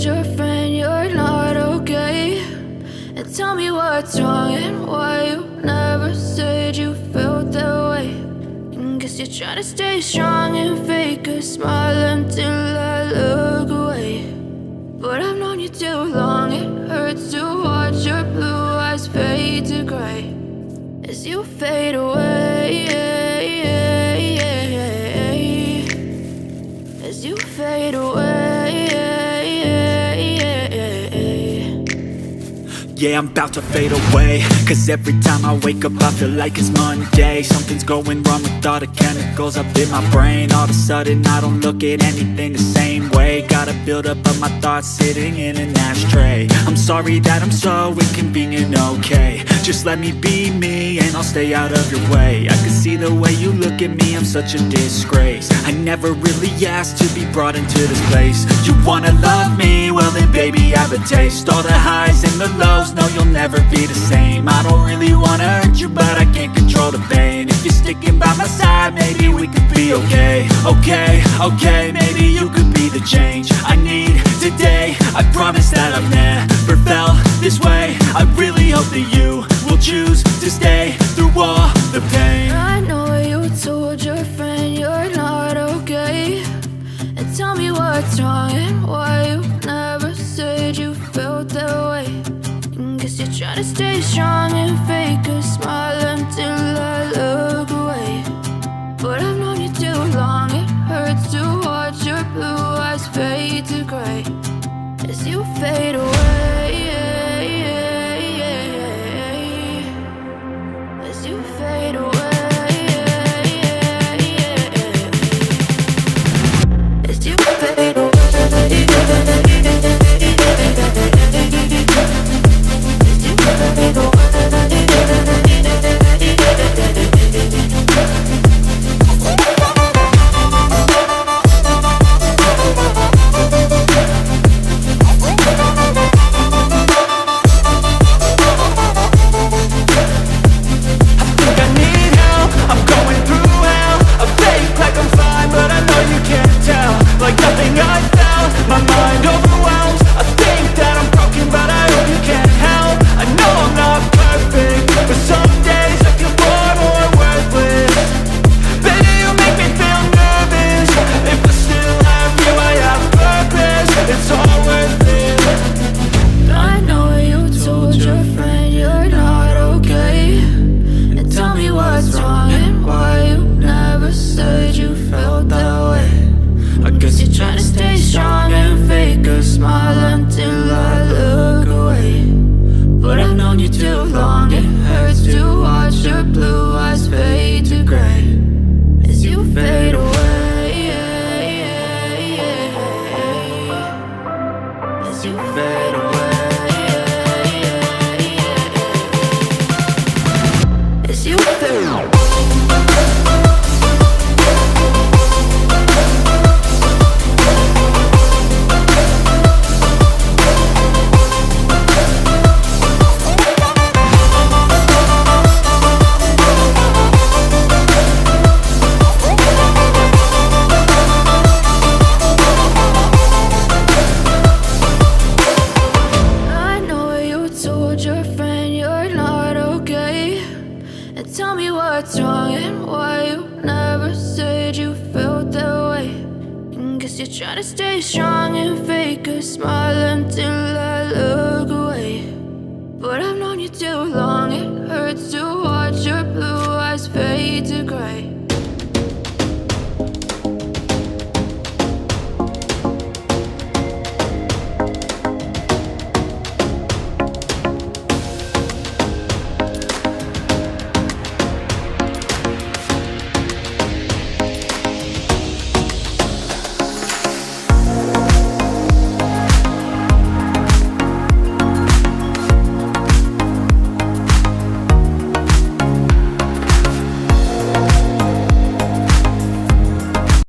told your friend you're not okay? And tell me what's wrong and why you never said you felt that way. And guess you're trying to stay strong and fake a smile until I look away. But I've known you too long, it hurts to watch your blue eyes fade to gray as you fade away, as you fade away. Yeah, I'm about to fade away, cause every time I wake up I feel like it's Monday. Something's going wrong with all the chemicals up in my brain. All of a sudden I don't look at anything the same way. Got a build up of my thoughts sitting in an ashtray. I'm sorry that I'm so inconvenient, okay? Just let me be me and I'll stay out of your way. I can see the way you look at me, I'm such a disgrace. I never really asked to be brought into this place. You wanna love me? Well then baby, have a taste. All the highs and the lows, no, you'll never be the same. I don't really wanna hurt you, but I can't control the pain. If you're sticking by my side, maybe we could be okay. Okay, maybe you could be the change I need today. I promise that I've never felt this way. I really hope that you will choose to stay through all the pain. I know you told your friend you're not okay. And tell me what's wrong and why you never said you felt that way. Guess you're trying to stay strong and fake a smile until I look away. But I've known you too long, it hurts to watch your blue eyes fade to gray as you fade away, as you fade away, as you fade away. Tell me what's wrong and why you never said you felt that way. And guess you're trying to stay strong and fake a smile until I look away. But I've known you too long, it hurts to watch your blue eyes fade to gray